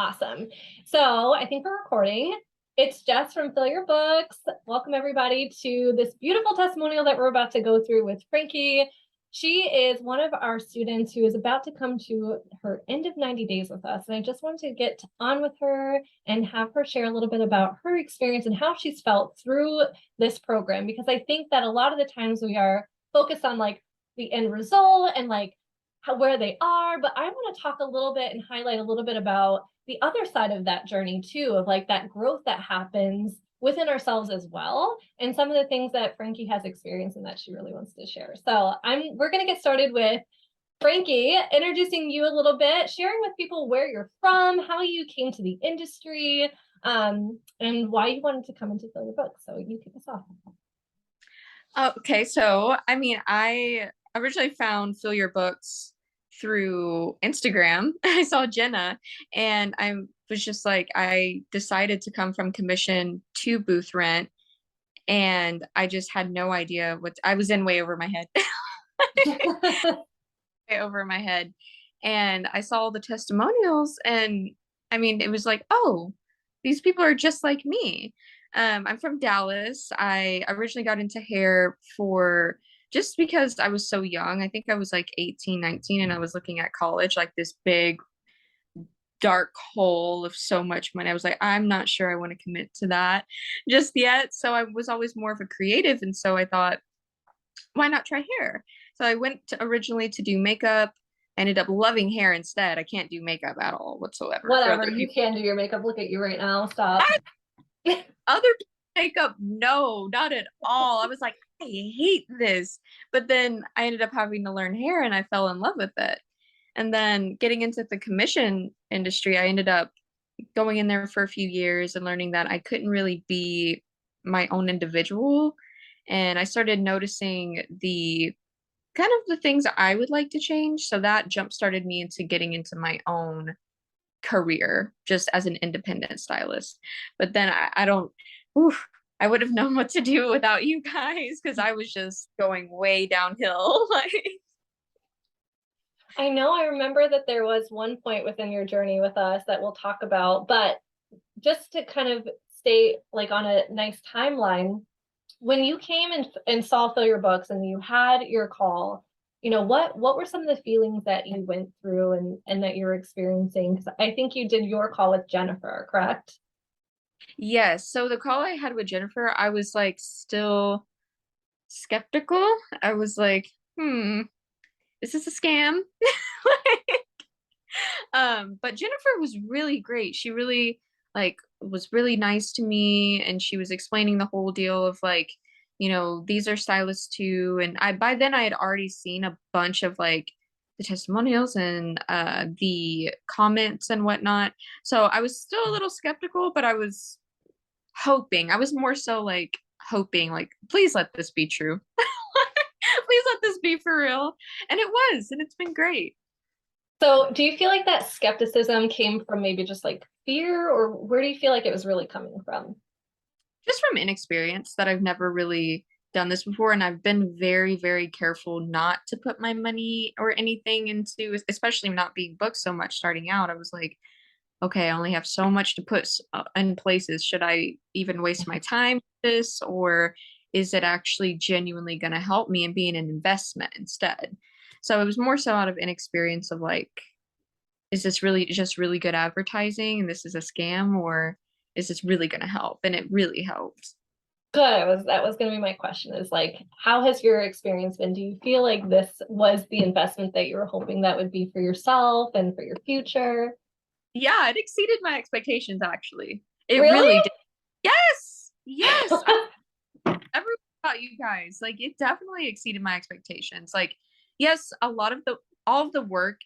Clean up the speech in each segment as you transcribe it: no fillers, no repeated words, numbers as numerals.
Awesome. So I think we're recording. It's Jess from Fill Your Books. Welcome everybody to this beautiful testimonial that we're about to go through with Frankie. She is one of our students who is about to come to her end of 90 days with us. And I just wanted to get on with her and have her share a little bit about her experience and how she's felt through this program. Because I think that a lot of the times we are focused on like the end result and like where they are, but I want to talk a little bit and highlight a little bit about the other side of that journey too, of like that growth that happens within ourselves as well, and some of the things that Frankie has experienced and that she really wants to share. So we're going to get started with Frankie introducing you a little bit, sharing with people where you're from, how you came to the industry, and why you wanted to come into Fill Your Books. So you kick us off. Okay, so I originally found Fill Your Books through Instagram. I saw Jenna and I was just like, I decided to come from commission to booth rent, and I just had no idea what I was in way over my head. Way over my head. And I saw all the testimonials, and it was like, oh, these people are just like me. I'm from Dallas. I originally got into hair for just because I was so young. I think I was like 18, 19, and I was looking at college like this big dark hole of so much money. I was like, I'm not sure I want to commit to that just yet. So I was always more of a creative. And so I thought, why not try hair? So I went originally to do makeup. I ended up loving hair instead. I can't do makeup at all whatsoever. Whatever, you can do your makeup. Look at you right now. Stop. Other makeup, no, not at all. I was like, I hate this. But then I ended up having to learn hair and I fell in love with it. And then getting into the commission industry, I ended up going in there for a few years and learning that I couldn't really be my own individual. And I started noticing the kind of the things I would like to change. So that jump started me into getting into my own career just as an independent stylist. But then I don't, oof, I would have known what to do without you guys because I was just going way downhill. I know, I remember that there was one point within your journey with us that we'll talk about, but just to kind of stay like on a nice timeline, when you came and saw Fill Your Books and you had your call, what were some of the feelings that you went through and that you're experiencing? Because I think you did your call with Jennifer, correct? Yes. So the call I had with Jennifer, I was like still skeptical. I was like, is this a scam? But Jennifer was really great. She really was really nice to me, and she was explaining the whole deal of like, these are stylists too. And by then I had already seen a bunch of like the testimonials and the comments and whatnot. So I was still a little skeptical, but I was hoping. I was more so like hoping, like, please let this be true. Please let this be for real. And it was, and it's been great. So do you feel like that skepticism came from maybe just like fear, or where do you feel like it was really coming from? Just from inexperience, that I've never really done this before, and I've been very, very careful not to put my money or anything into, especially not being booked so much starting out. I was like, okay, I only have so much to put in places. Should I even waste my time with this, or is it actually genuinely going to help me and be an investment instead? So it was more so out of inexperience of like, is this really just really good advertising and this is a scam, or is this really going to help? And it really helped. Good. That was going to be my question, is like, how has your experience been? Do you feel like this was the investment that you were hoping that would be for yourself and for your future? Yeah, it exceeded my expectations, actually. It Really? really did. Yes. Yes. Everything about you guys, like, it definitely exceeded my expectations. Like, yes, all of the work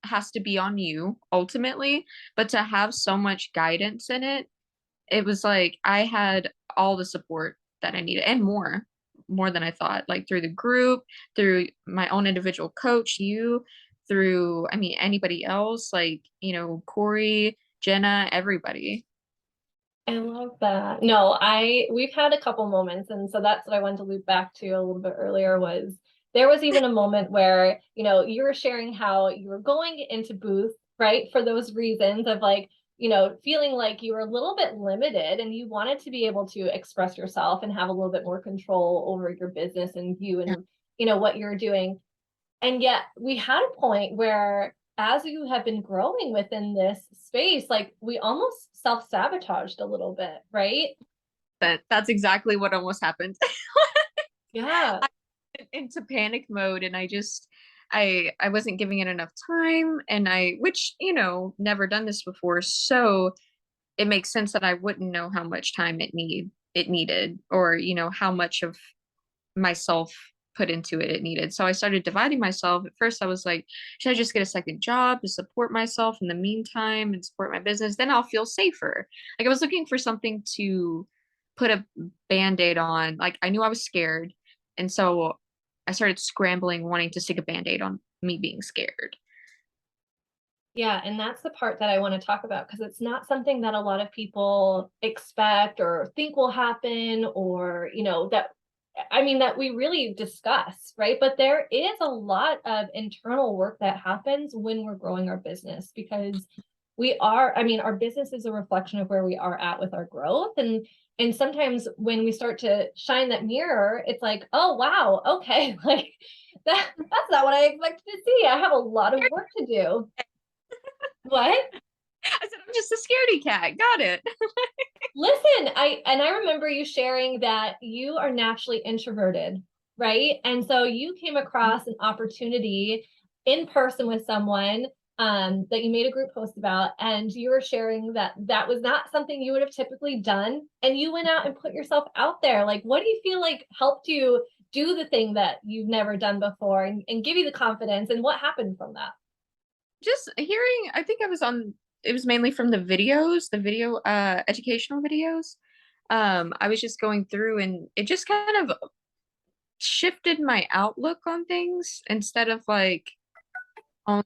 has to be on you ultimately, but to have so much guidance in it, it was like I had all the support that I needed and more than I thought, like through the group, through my own individual coach, through, anybody else, like, Kory, Jenna, everybody. I love that. No, we've had a couple moments, and so that's what I wanted to loop back to a little bit earlier. Was there was even a moment where, you were sharing how you were going into booth, right? For those reasons of like, feeling like you were a little bit limited and you wanted to be able to express yourself and have a little bit more control over your business and you and, what you're doing. And yet we had a point where as you have been growing within this space, like we almost self-sabotaged a little bit, right? That's exactly what almost happened. Yeah. I went into panic mode, and I wasn't giving it enough time, and which, never done this before, so it makes sense that I wouldn't know how much time it needed, or how much of myself put into it needed. So I started dividing myself. At first I was like, should I just get a second job to support myself in the meantime and support my business? Then I'll feel safer. Like I was looking for something to put a band-aid on. Like I knew I was scared. And so I started scrambling, wanting to stick a band-aid on me being scared. Yeah, and that's the part that I want to talk about because it's not something that a lot of people expect or think will happen, or, that we really discuss, right? But there is a lot of internal work that happens when we're growing our business because our business is a reflection of where we are at with our growth. And sometimes when we start to shine that mirror, it's like, oh, wow, okay, like that's not what I expected to see. I have a lot of work to do. What? I said, I'm just a scaredy cat. Got it. Listen, I remember you sharing that you are naturally introverted, right? And so you came across an opportunity in person with someone that you made a group post about, and you were sharing that that was not something you would have typically done, and you went out and put yourself out there. Like, what do you feel like helped you do the thing that you've never done before and give you the confidence, and what happened from that? Just hearing, I think it was mainly from the video educational videos. I was just going through, and it just kind of shifted my outlook on things. Instead of like, on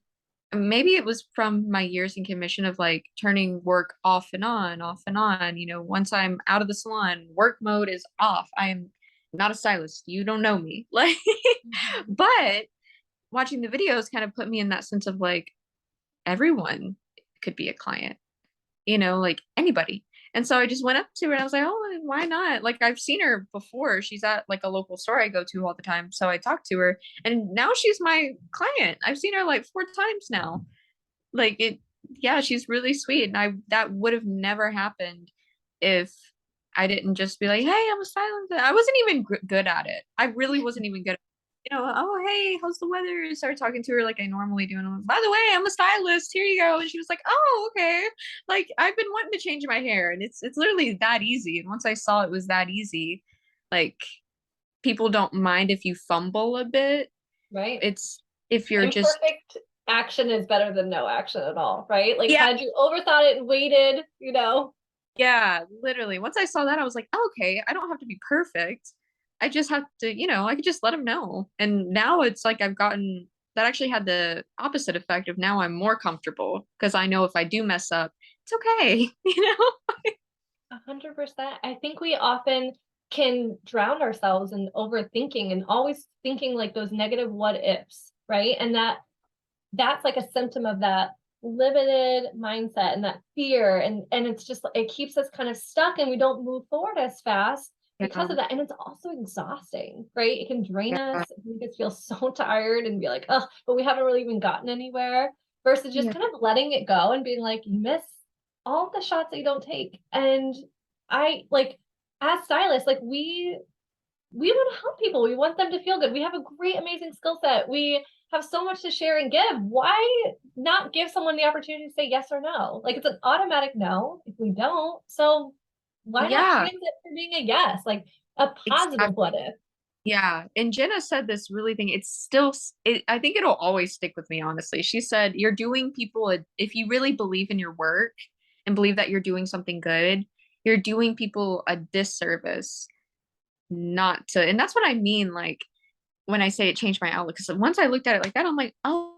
maybe it was from my years in commission of like turning work off and on, off and on. Once I'm out of the salon, work mode is off. I am not a stylist. You don't know me. Like, but watching the videos kind of put me in that sense of like, everyone could be a client, like anybody. And so I just went up to her and I was like, oh, why not? Like I've seen her before. She's at like a local store I go to all the time. So I talked to her, and now she's my client. I've seen her like 4 times now. Like yeah, she's really sweet. And that would have never happened if I didn't just be like, hey, I'm a stylist. I wasn't even good at it. I really wasn't even good at oh, hey, how's the weather? And started talking to her like I normally do. And I'm like, by the way, I'm a stylist. Here you go. And she was like, oh, okay. Like I've been wanting to change my hair, and it's literally that easy. And once I saw it was that easy, like people don't mind if you fumble a bit. Right. It's if you're just imperfect action is better than no action at all, right? Like yeah. had you overthought it and waited, Yeah, literally. Once I saw that, I was like, oh, okay, I don't have to be perfect. I just have to, I could just let them know. And now it's like I've gotten that actually had the opposite effect of now I'm more comfortable because I know if I do mess up, it's okay, 100%. I think we often can drown ourselves in overthinking and always thinking like those negative what ifs, right? And that's like a symptom of that limited mindset and that fear, and it's just it keeps us kind of stuck and we don't move forward as fast because Yeah. of that. And it's also exhausting, right? It can drain Yeah. us, make us feel so tired and be like, oh, but we haven't really even gotten anywhere, versus just Yeah. kind of letting it go and being like, you miss all the shots that you don't take. And I like, as stylists, like we want to help people. We want them to feel good. We have a great, amazing skill set. We have so much to share and give. Why not give someone the opportunity to say yes or no? Like it's an automatic no if we don't. So why not Yeah. transit for being a yes? Like a positive Exactly. what if? Yeah. And Jenna said this really thing. I think it'll always stick with me, honestly. She said, you're doing people, if you really believe in your work and believe that you're doing something good, you're doing people a disservice not to. And that's what I mean. Like when I say it changed my outlook, because once I looked at it like that, I'm like, oh,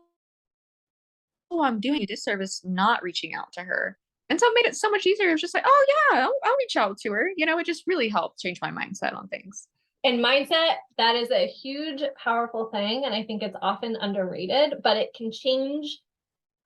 I'm doing a disservice not reaching out to her. And so it made it so much easier. It was just like, oh yeah, I'll reach out to her. It just really helped change my mindset on things. And mindset, that is a huge, powerful thing. And I think it's often underrated, but it can change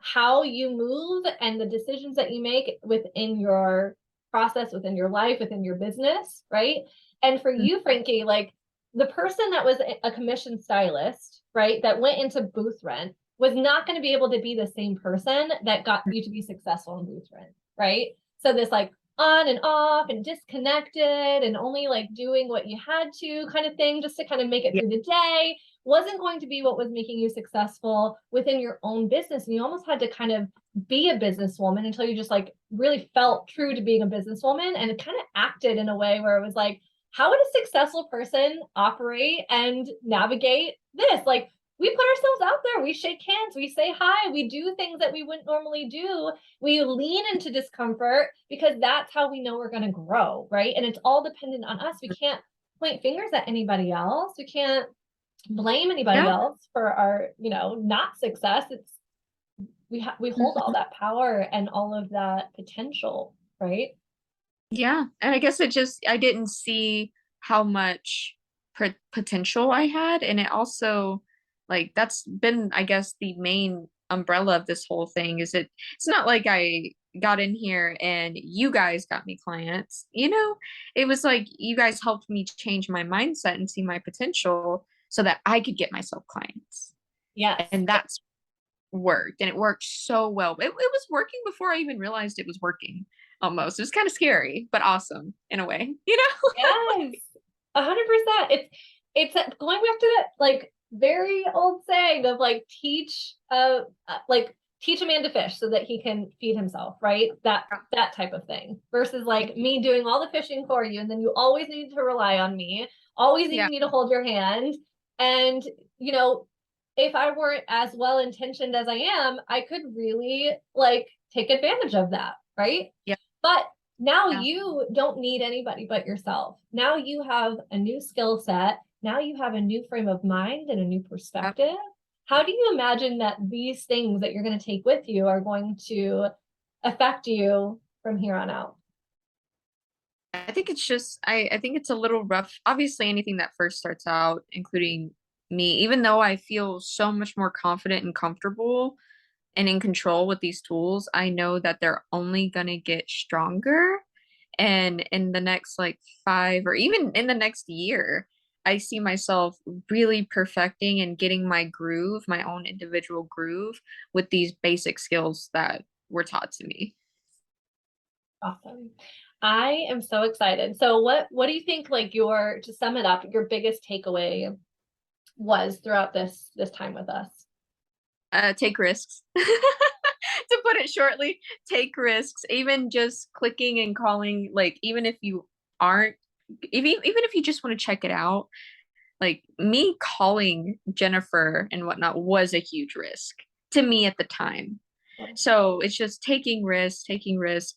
how you move and the decisions that you make within your process, within your life, within your business, right? And for you, Frankie, like the person that was a commission stylist, right, that went into booth rent was not going to be able to be the same person that got you to be successful in booth rent, right? So this like on and off and disconnected and only like doing what you had to kind of thing just to kind of make it through the day wasn't going to be what was making you successful within your own business. And you almost had to kind of be a businesswoman until you just like really felt true to being a businesswoman and kind of acted in a way where it was like, how would a successful person operate and navigate this? Like, we put ourselves out there, we shake hands, we say hi, we do things that we wouldn't normally do. We lean into discomfort because that's how we know we're going to grow, right? And it's all dependent on us. We can't point fingers at anybody else. We can't blame anybody else for our, you know, not success. It's we hold all that power and all of that potential, right? Yeah. And I guess I didn't see how much potential I had. And it also, like, that's been, I guess, the main umbrella of this whole thing is it's not like I got in here and you guys got me clients, you know, it was like you guys helped me change my mindset and see my potential so that I could get myself clients. Yes. And that's worked, and it worked so well. It was working before I even realized it was working. Almost, it was kind of scary but awesome in a way, you know. Yes, 100%. It's going back to that like very old saying of like teach a man to fish so that he can feed himself, right? That type of thing versus like me doing all the fishing for you and then you always need to rely on me, always need me to hold your hand. And you know, if I weren't as well intentioned as I am, I could really like take advantage of that, right? Yeah. But now you don't need anybody but yourself. Now you have a new skill set. Now you have a new frame of mind and a new perspective. How do you imagine that these things that you're going to take with you are going to affect you from here on out? I think it's just I think it's a little rough. Obviously, anything that first starts out, including me, even though I feel so much more confident and comfortable and in control with these tools, I know that they're only gonna get stronger. And in the next like 5 or even in the next year, I see myself really perfecting and getting my groove, my own individual groove with these basic skills that were taught to me. Awesome. I am so excited. So what do you think like your, to sum it up, your biggest takeaway was throughout this time with us? Take risks. To put it shortly, take risks. Even just clicking and calling, like even if you aren't, even if you just want to check it out, like me calling Jennifer and whatnot was a huge risk to me at the time. So it's just taking risks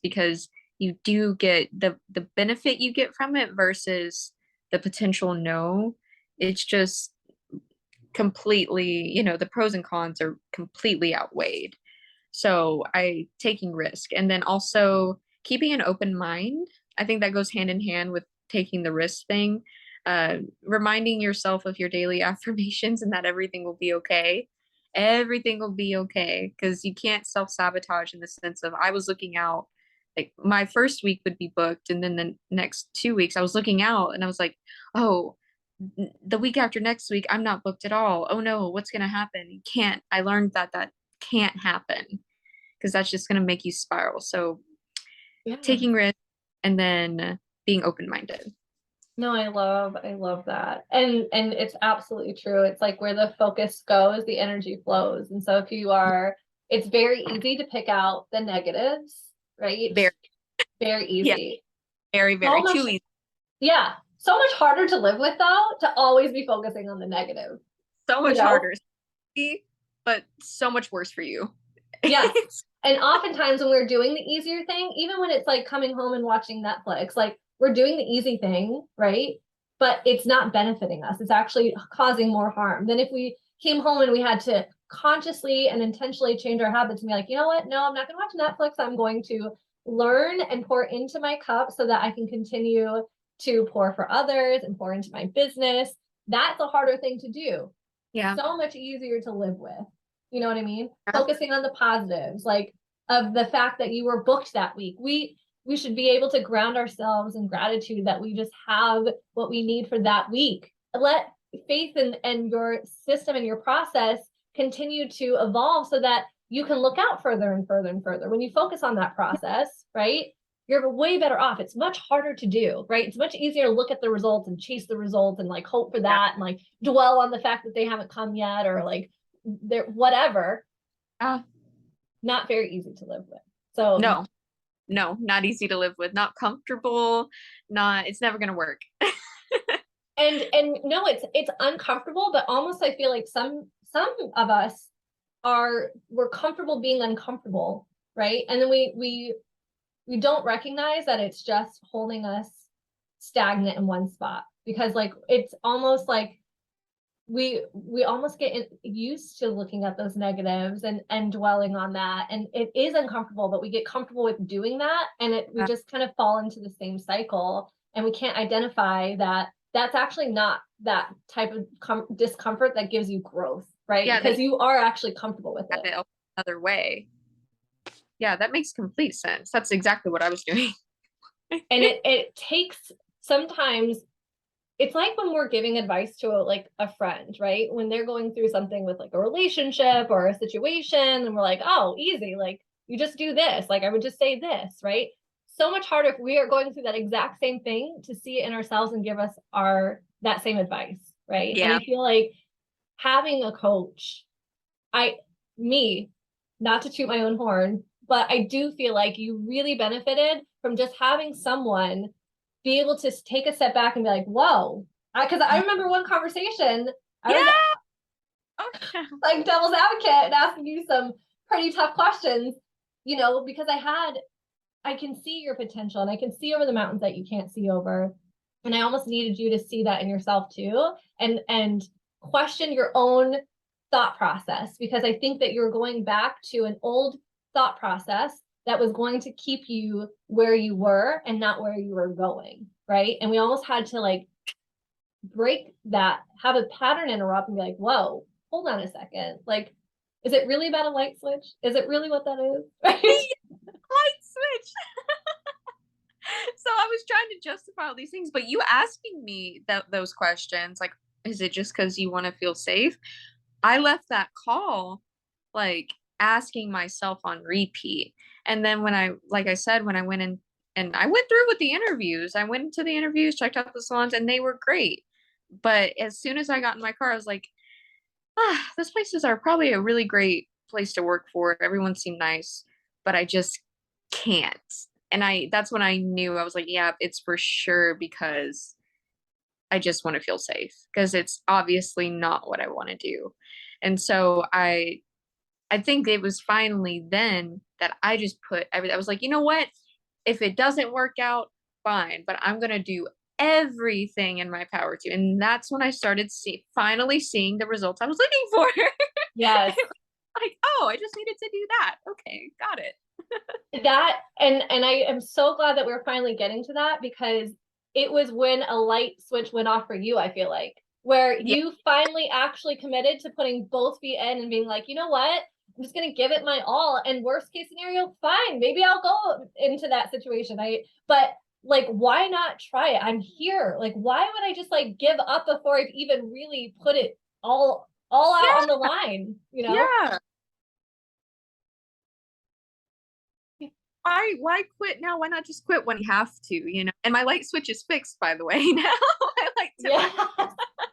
because you do get the benefit you get from it versus the potential no. It's just completely, you know, the pros and cons are completely outweighed. So I taking risk and then also keeping an open mind. I think that goes hand in hand with taking the risk thing. Reminding yourself of your daily affirmations and that everything will be okay. Everything will be okay because you can't self-sabotage in the sense of I was looking out, like my first week would be booked and then the next 2 weeks I was looking out and I was like, oh, the week after next week I'm not booked at all. Oh no, what's gonna happen? You can't. I learned that can't happen because that's just gonna make you spiral. So taking risks and then being open-minded. No, I love that. And it's absolutely true. It's like where the focus goes, the energy flows. And so if you are, it's very easy to pick out the negatives, right? Very easy. Very too easy. Yeah. So much harder to live with though, to always be focusing on the negative. So much harder, but so much worse for you. Yes. And oftentimes when we're doing the easier thing, even when it's like coming home and watching Netflix, like we're doing the easy thing, right? But it's not benefiting us. It's actually causing more harm than if we came home and we had to consciously and intentionally change our habits and be like, you know what? No, I'm not going to watch Netflix. I'm going to learn and pour into my cup so that I can continue to pour for others and pour into my business. That's a harder thing to do. Yeah. So much easier to live with. You know what I mean? Focusing on the positives, like of the fact that you were booked that week. We should be able to ground ourselves in gratitude that we just have what we need for that week. Let faith and your system and your process continue to evolve so that you can look out further and further and further. When you focus on that process, right? You're way better off. It's much harder to do, right? It's much easier to look at the results and chase the results and like hope for that and like dwell on the fact that they haven't come yet or like they're whatever. Not very easy to live with. So no, not easy to live with, not comfortable, it's never gonna work. and no, it's uncomfortable, but almost I feel like some of us we're comfortable being uncomfortable, right? And then we don't recognize that it's just holding us stagnant in one spot, because like it's almost like we almost get used to looking at those negatives and dwelling on that, and it is uncomfortable, but we get comfortable with doing that, and we just kind of fall into the same cycle, and we can't identify that that's actually not that type of discomfort that gives you growth, right? Yeah, because you are actually comfortable with it another way. Yeah, that makes complete sense. That's exactly what I was doing. And it takes sometimes, it's like when we're giving advice to like a friend, right? When they're going through something with like a relationship or a situation, and we're like, oh, easy, like you just do this. Like I would just say this, right? So much harder if we are going through that exact same thing to see it in ourselves and give us that same advice, right? Yeah. And I feel like having a coach, not to toot my own horn, but I do feel like you really benefited from just having someone be able to take a step back and be like, whoa, because I remember one conversation, I was like devil's advocate and asking you some pretty tough questions, you know, because I can see your potential and I can see over the mountains that you can't see over. And I almost needed you to see that in yourself too, and question your own thought process, because I think that you're going back to an old thought process that was going to keep you where you were and not where you were going, right? And we almost had to like break that, have a pattern interrupt and be like, whoa, hold on a second. Like, is it really about a light switch? Is it really what that is? Right? Light switch. So I was trying to justify all these things, but you asking me those questions, like, is it just because you want to feel safe? I left that call like asking myself on repeat. And then when I went in and I went through with the interviews, I went into the interviews, checked out the salons, and they were great. But as soon as I got in my car, I was like, those places are probably a really great place to work for. Everyone seemed nice, but I just can't. And that's when I knew. I was like, yeah, it's for sure, because I just want to feel safe, because it's obviously not what I want to do. And so I think it was finally then that I just put everything. I was like, you know what? If it doesn't work out, fine, but I'm going to do everything in my power to. And that's when I started finally seeing the results I was looking for. Yes. Like, oh, I just needed to do that. Okay, got it. That, and I am so glad that we're finally getting to that, because it was when a light switch went off for you, I feel like, where you finally actually committed to putting both feet in and being like, you know what? I'm just going to give it my all. And worst case scenario, fine, maybe I'll go into that situation. But like, why not try it? I'm here. Like, why would I just like give up before I've even really put it all out on the line, you know? Yeah. Why quit now? Why not just quit when you have to, you know? And my light switch is fixed, by the way, now. I like to. Yeah.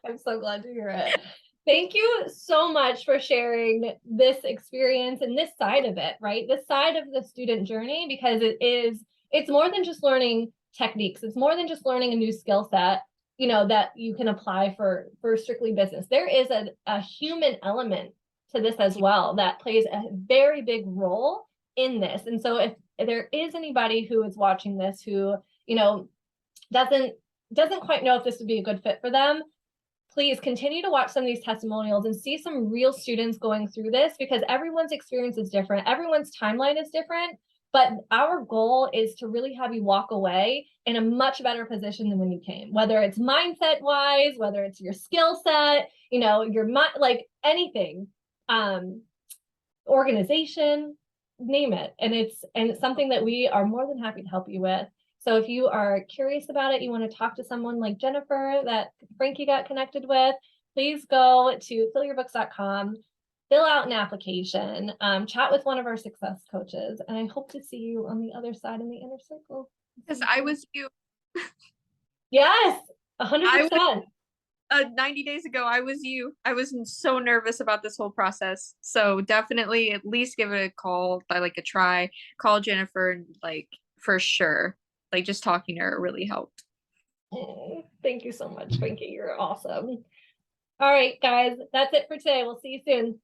I'm so glad to hear it. Thank you so much for sharing this experience and this side of it, right? This side of the student journey, because it's more than just learning techniques. It's more than just learning a new skill set, you know, that you can apply for strictly business. There is a human element to this as well that plays a very big role in this. And so if there is anybody who is watching this who, you know, doesn't quite know if this would be a good fit for them, please continue to watch some of these testimonials and see some real students going through this, because everyone's experience is different. Everyone's timeline is different. But our goal is to really have you walk away in a much better position than when you came, whether it's mindset wise, whether it's your skill set, you know, your like anything. organization, name it. And it's something that we are more than happy to help you with. So if you are curious about it, you want to talk to someone like Jennifer that Frankie got connected with, please go to fillyourbooks.com, fill out an application, chat with one of our success coaches, and I hope to see you on the other side in the inner circle. Because I was you. Yes, 100%. 90 days ago, I was you. I was so nervous about this whole process. So definitely at least give it a call, like a try. Call Jennifer, and like for sure. Like just talking to her really helped. Thank you so much, Frankie. You're awesome. All right, guys, that's it for today. We'll see you soon.